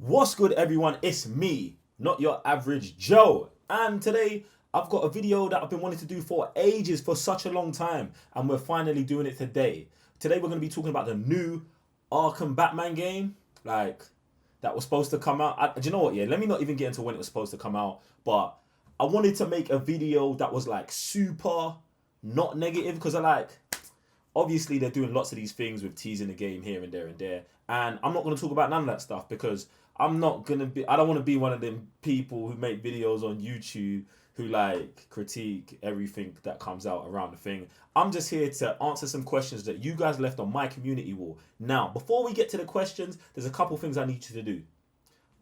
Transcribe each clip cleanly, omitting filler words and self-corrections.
What's good, everyone? It's me, not your average Joe. And today I've got a video that I've been wanting to do for ages, for such a long time, and we're finally doing it today. Today we're going to be talking about the new Arkham Batman game, that was supposed to come out. Do you know what? Yeah, let me not even get into when it was supposed to come out, but I wanted to make a video that was like super not negative because obviously they're doing lots of these things with teasing the game here and there and there, and I'm not going to talk about none of that stuff because I don't want to be one of them people who make videos on YouTube who critique everything that comes out around the thing. I'm just here to answer some questions that you guys left on my community wall. Now, before we get to the questions, there's a couple things I need you to do.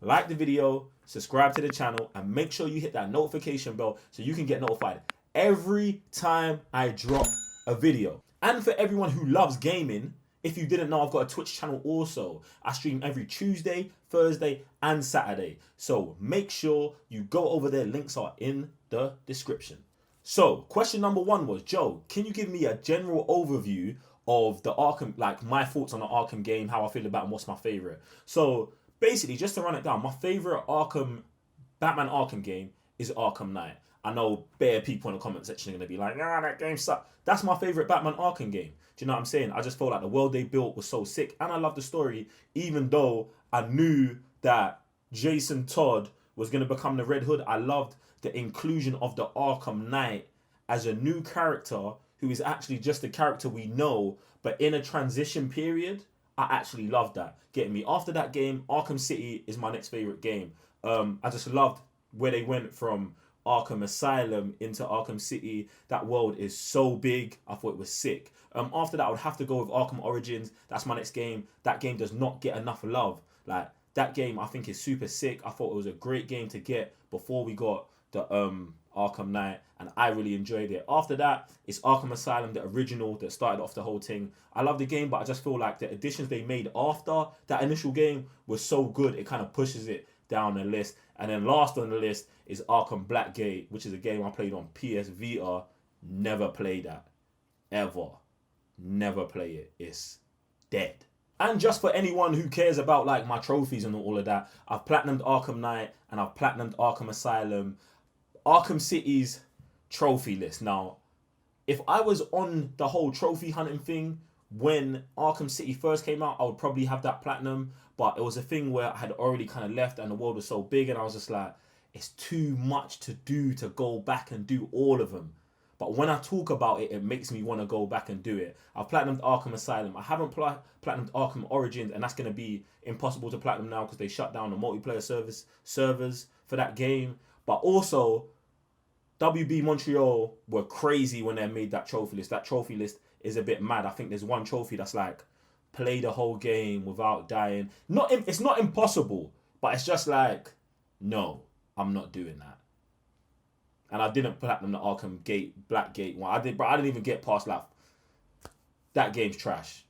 Like the video, subscribe to the channel, and make sure you hit that notification bell so you can get notified every time I drop a video. And for everyone who loves gaming, if you didn't know, I've got a Twitch channel also. I stream every Tuesday, Thursday, and Saturday. So make sure you go over there. Links are in the description. So question number one was, Joe, can you give me a general overview of the Arkham, my thoughts on the Arkham game, how I feel about it, and what's my favorite? So basically, just to run it down, my favorite Batman Arkham game is Arkham Knight. I know bare people in the comment section are going to be like, nah, that game sucks. That's my favorite Batman Arkham game. Do you know what I'm saying? I just felt like the world they built was so sick, and I love the story, even though I knew that Jason Todd was going to become the Red Hood. I loved the inclusion of the Arkham Knight as a new character who is actually just a character we know, but in a transition period. I actually loved that. Getting me after that game, Arkham City is my next favorite game. I just loved where they went from Arkham Asylum into Arkham City. That world is so big. I thought it was sick. After that, I would have to go with Arkham Origins. That's my next game. That game does not get enough love. That game I think is super sick. I thought it was a great game to get before we got the Arkham Knight, and I really enjoyed it. After that, it's Arkham Asylum, the original that started off the whole thing. I love the game, but I just feel like the additions they made after that initial game was so good, it kind of pushes it down the list. And then last on the list is Arkham Blackgate, which is a game I played on PS Vita. Never played that. Ever. Never play it. It's dead. And just for anyone who cares about my trophies and all of that, I've platinumed Arkham Knight and I've platinumed Arkham Asylum. Arkham City's trophy list. Now, if I was on the whole trophy hunting thing when Arkham City first came out, I would probably have that platinum. But it was a thing where I had already kind of left and the world was so big, and I was just like, it's too much to do to go back and do all of them. But when I talk about it, it makes me want to go back and do it. I've platinumed Arkham Asylum. I haven't platinumed Arkham Origins, and that's going to be impossible to platinum now because they shut down the multiplayer servers for that game. But also, WB Montreal were crazy when they made that trophy list. That trophy list is a bit mad. I think there's one trophy that's play the whole game without dying. It's not impossible, but it's just no, I'm not doing that. And I didn't platinum the Arkham Blackgate one. I didn't even get past that game's trash.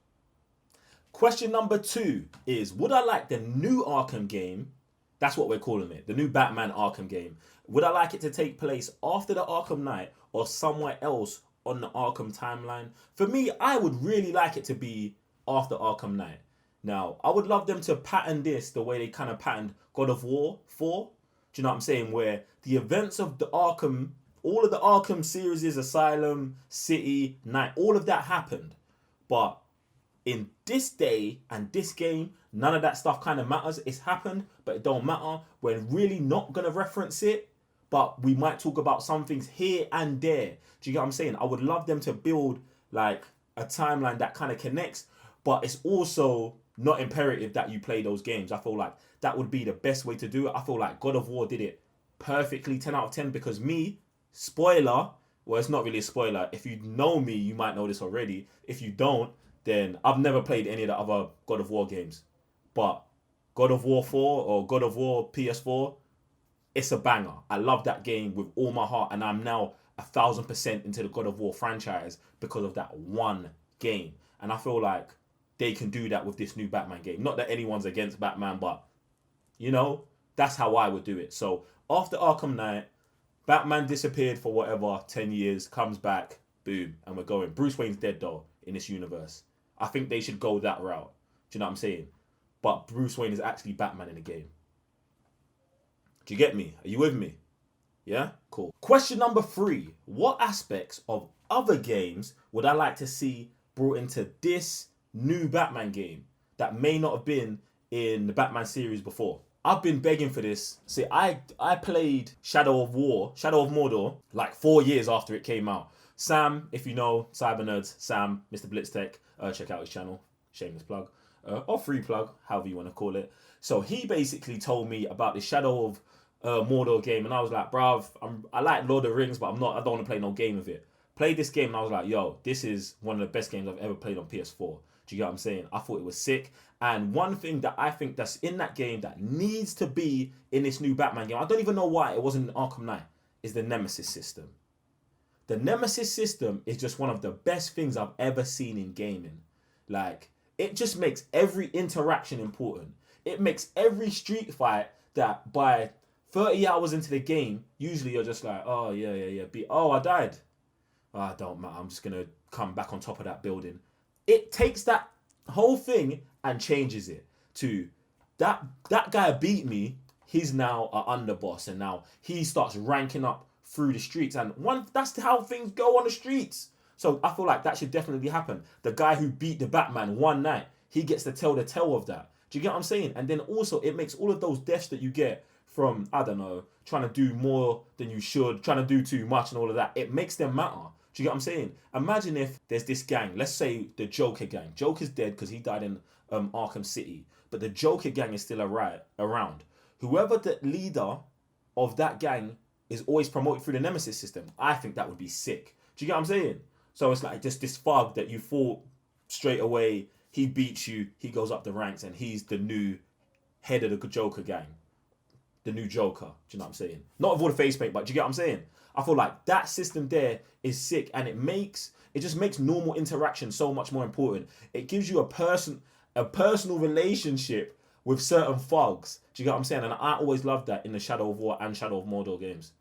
Question number 2 is, would I like the new Arkham game? That's what we're calling it. The new Batman Arkham game. Would I like it to take place after the Arkham Knight or somewhere else on the Arkham timeline? For me, I would really like it to be after Arkham Knight. Now, I would love them to pattern this the way they kind of patterned God of War 4. Do you know what I'm saying? Where the events of the Arkham, all of the Arkham series, Asylum, City, Knight, all of that happened. But in this day and this game, none of that stuff kind of matters. It's happened, but it don't matter. We're really not going to reference it, but we might talk about some things here and there. Do you get what I'm saying? I would love them to build a timeline that kind of connects, but it's also not imperative that you play those games. I feel like that would be the best way to do it. I feel like God of War did it perfectly, 10 out of 10, because spoiler, well, it's not really a spoiler. If you know me, you might know this already. If you don't, then I've never played any of the other God of War games. But God of War 4 or God of War PS4, it's a banger. I love that game with all my heart, and I'm now 1,000% into the God of War franchise because of that one game. And I feel like they can do that with this new Batman game. Not that anyone's against Batman, but that's how I would do it. So after Arkham Knight, Batman disappeared for whatever, 10 years, comes back, boom, and we're going. Bruce Wayne's dead though in this universe. I think they should go that route. Do you know what I'm saying? But Bruce Wayne is actually Batman in the game. Do you get me? Are you with me? Yeah? Cool. Question number 3. What aspects of other games would I like to see brought into this new Batman game that may not have been in the Batman series before? I've been begging for this. See, I played Shadow of Mordor, like 4 years after it came out. Sam, if you know, Cyber Nerds, Sam, Mr. Blitztech, check out his channel. Shameless plug. Or free plug, however you want to call it. So he basically told me about the Shadow of Mordor game, and I was like, bruv, I like Lord of the Rings, but I don't want to play no game of it. Played this game, and I was like, yo, this is one of the best games I've ever played on PS4. Do you get what I'm saying? I thought it was sick. And one thing that I think that's in that game that needs to be in this new Batman game, I don't even know why it wasn't in Arkham Knight, is the Nemesis system. The Nemesis system is just one of the best things I've ever seen in gaming. Like, it just makes every interaction important. It makes every street fight that by 30 hours into the game, usually you're just like, oh, yeah. I died. Oh, it don't matter. I'm just going to come back on top of that building. It takes that whole thing and changes it to that guy beat me. He's now an underboss, and now he starts ranking up through the streets. And that's how things go on the streets. So I feel like that should definitely happen. The guy who beat the Batman one night, he gets to tell the tale of that. Do you get what I'm saying? And then also it makes all of those deaths that you get from, I don't know, trying to do more than you should, trying to do too much and all of that, it makes them matter. Do you get what I'm saying? Imagine if there's this gang, let's say the Joker gang. Joker's dead because he died in Arkham City, but the Joker gang is still around. Whoever the leader of that gang is always promoted through the Nemesis system. I think that would be sick. Do you get what I'm saying? So it's like just this thug that you fought straight away, he beats you, he goes up the ranks, and he's the new head of the Joker gang. The new Joker. Do you know what I'm saying? Not with all the face paint, but do you get what I'm saying? I feel like that system there is sick, and it just makes normal interaction so much more important. It gives you a personal relationship with certain thugs. Do you get what I'm saying? And I always loved that in the Shadow of War and Shadow of Mordor games.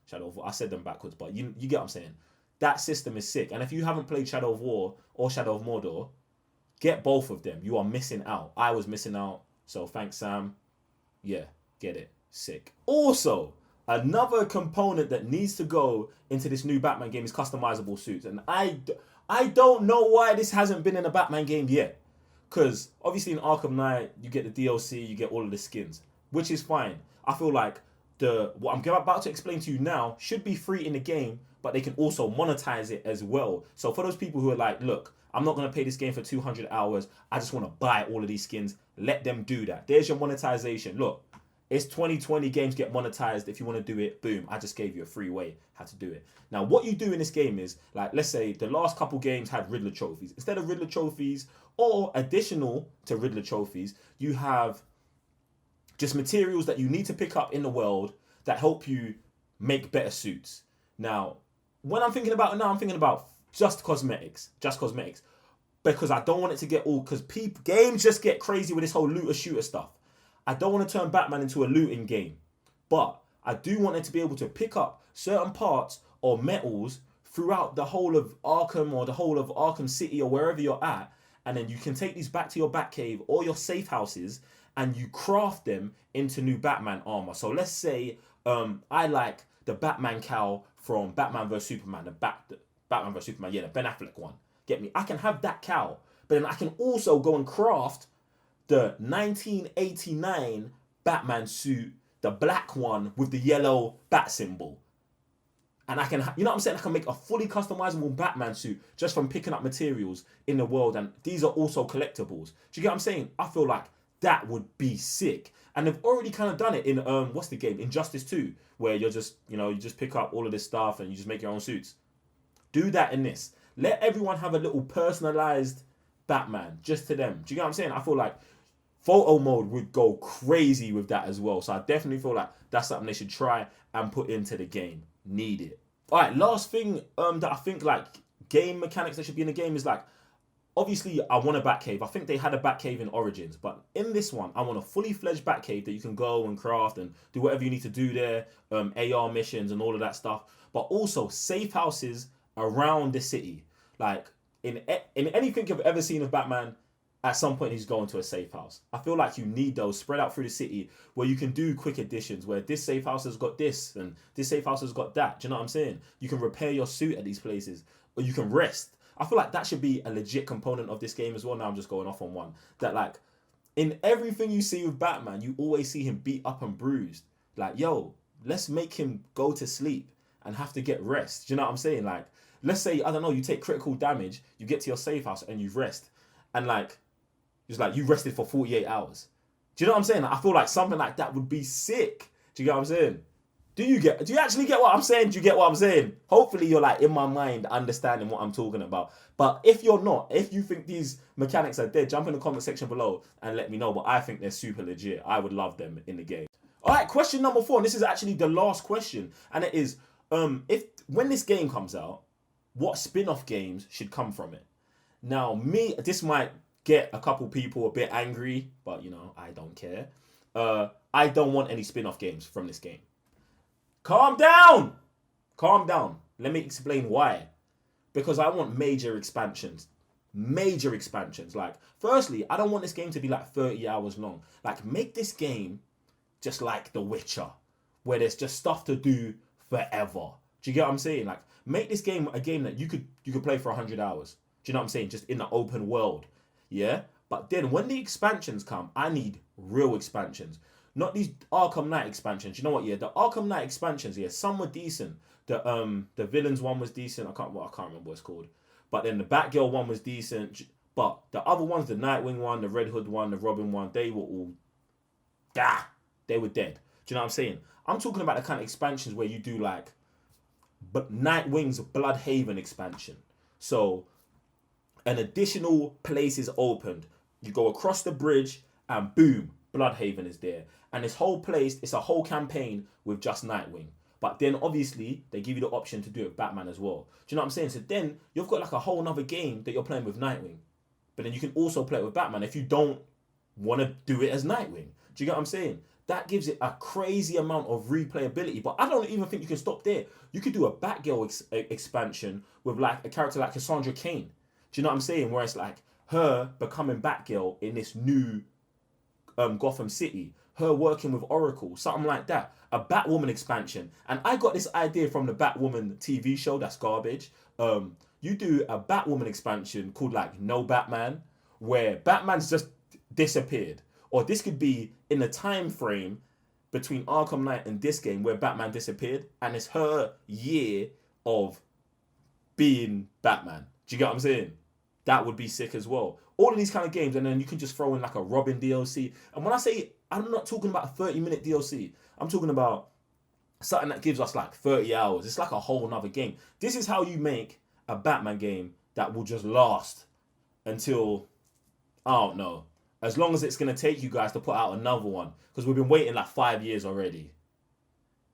I said them backwards, but you get what I'm saying. That system is sick. And if you haven't played Shadow of War or Shadow of Mordor, get both of them. You are missing out. I was missing out. So thanks, Sam. Yeah, get it. Sick. Also, another component that needs to go into this new Batman game is customizable suits. And I don't know why this hasn't been in a Batman game yet. Because obviously in Arkham Knight, you get the DLC, you get all of the skins, which is fine. I feel like what I'm about to explain to you now should be free in the game, but they can also monetize it as well. So for those people who are like, look, I'm not going to pay this game for 200 hours. I just want to buy all of these skins. Let them do that. There's your monetization. Look, it's 2020, games get monetized. If you want to do it, boom, I just gave you a free way how to do it. Now, what you do in this game is, like, let's say the last couple games had Riddler trophies. Instead of Riddler trophies or additional to Riddler trophies, you have just materials that you need to pick up in the world that help you make better suits. Now, when I'm thinking about it now, I'm thinking about just cosmetics. Because I don't want it to get all, because games just get crazy with this whole looter shooter stuff. I don't want to turn Batman into a looting game, but I do want it to be able to pick up certain parts or metals throughout the whole of Arkham or the whole of Arkham City or wherever you're at, and then you can take these back to your Batcave or your safe houses and you craft them into new Batman armor. So let's say I like the Batman cowl from Batman vs Superman, Batman vs Superman, the Ben Affleck one. Get me? I can have that cowl, but then I can also go and craft the 1989 Batman suit, the black one with the yellow bat symbol. And I can, you know what I'm saying? I can make a fully customizable Batman suit just from picking up materials in the world. And these are also collectibles. Do you get what I'm saying? I feel like that would be sick. And they've already kind of done it in, what's the game? Injustice 2, where you're just, you just pick up all of this stuff and you just make your own suits. Do that in this. Let everyone have a little personalized Batman just to them. Do you get what I'm saying? I feel like photo mode would go crazy with that as well. So I definitely feel like that's something they should try and put into the game. Need it. All right, last thing that I think like game mechanics that should be in the game is like, obviously I want a Batcave. I think they had a Batcave in Origins, but in this one, I want a fully fledged Batcave that you can go and craft and do whatever you need to do there, AR missions and all of that stuff, but also safe houses around the city. Like in anything you've ever seen of Batman, at some point he's going to a safe house. I feel like you need those spread out through the city where you can do quick additions, where this safe house has got this and this safe house has got that. Do you know what I'm saying? You can repair your suit at these places, or you can rest. I feel like that should be a legit component of this game as well. Now I'm just going off on one. That like, in everything you see with Batman, you always see him beat up and bruised. Like, yo, let's make him go to sleep and have to get rest. Do you know what I'm saying? Like, let's say, I don't know, you take critical damage, you get to your safe house and you rest. And like, it's like you rested for 48 hours. Do you know what I'm saying? Like, I feel like something like that would be sick. Do you get what I'm saying? Do you actually get what I'm saying? Do you get what I'm saying? Hopefully you're like in my mind understanding what I'm talking about. But if you're not, if you think these mechanics are dead, jump in the comment section below and let me know. But I think they're super legit. I would love them in the game. All right, question number 4. And this is actually the last question. And it is, when this game comes out, what spin-off games should come from it? Now, this might get a couple people a bit angry, but you know, I don't care. I don't want any spin-off games from this game. Calm down. Calm down. Let me explain why. Because I want major expansions. Major expansions. Like, firstly, I don't want this game to be like 30 hours long. Like, make this game just like The Witcher, where there's just stuff to do forever. Do you get what I'm saying? Like, make this game a game that you could play for 100 hours. Do you know what I'm saying? Just in the open world. Yeah? But then when the expansions come, I need real expansions. Not these Arkham Knight expansions. You know what? Yeah, the Arkham Knight expansions. Yeah, some were decent. The villains one was decent. I can't remember what it's called. But then the Batgirl one was decent. But the other ones, the Nightwing one, the Red Hood one, the Robin one, they were all, they were dead. Do you know what I'm saying? I'm talking about the kind of expansions where you do like, but Nightwing's Bloodhaven expansion. So an additional place is opened. You go across the bridge and boom, Bloodhaven is there. And this whole place, it's a whole campaign with just Nightwing. But then obviously they give you the option to do it with Batman as well. Do you know what I'm saying? So then you've got like a whole nother game that you're playing with Nightwing. But then you can also play it with Batman if you don't want to do it as Nightwing. Do you get what I'm saying? That gives it a crazy amount of replayability. But I don't even think you can stop there. You could do a Batgirl expansion with like a character like Cassandra Cain. Do you know what I'm saying? Where it's like her becoming Batgirl in this new Gotham City. Her working with Oracle. Something like that. A Batwoman expansion. And I got this idea from the Batwoman TV show. That's garbage. You do a Batwoman expansion called like No Batman. Where Batman's just disappeared. Or this could be in the time frame between Arkham Knight and this game where Batman disappeared. And it's her year of being Batman. Do you get what I'm saying? That would be sick as well. All of these kind of games, and then you can just throw in like a Robin DLC. And when I say, I'm not talking about a 30-minute DLC. I'm talking about something that gives us like 30 hours. It's like a whole nother game. This is how you make a Batman game that will just last until, I don't know, as long as it's going to take you guys to put out another one. Because we've been waiting like 5 years already.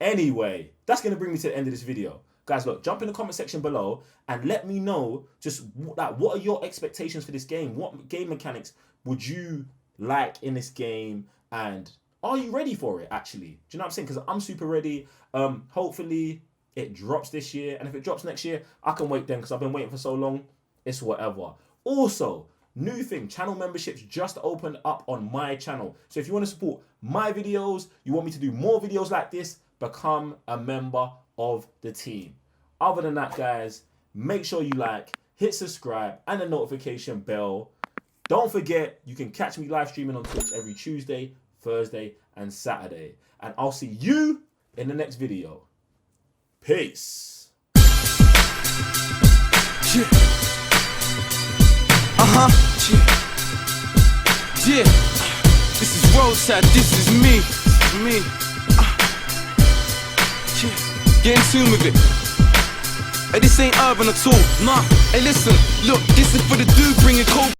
Anyway, that's going to bring me to the end of this video. Guys, look, jump in the comment section below and let me know just like, what are your expectations for this game? What game mechanics would you like in this game? And are you ready for it, actually? Do you know what I'm saying? Because I'm super ready. Hopefully, it drops this year. And if it drops next year, I can wait then because I've been waiting for so long. It's whatever. Also, new thing, channel memberships just opened up on my channel. So if you want to support my videos, you want me to do more videos like this, become a member of the team. Other than that, guys, make sure you like, hit subscribe, and the notification bell. Don't forget, you can catch me live streaming on Twitch every Tuesday, Thursday, and Saturday. And I'll see you in the next video. Peace. Yeah. Yeah. This is Roadside, this is me. Yeah. Get in tune with it. Hey, this ain't urban at all. Nah. Hey, listen, look, this is for the dude bringing cold.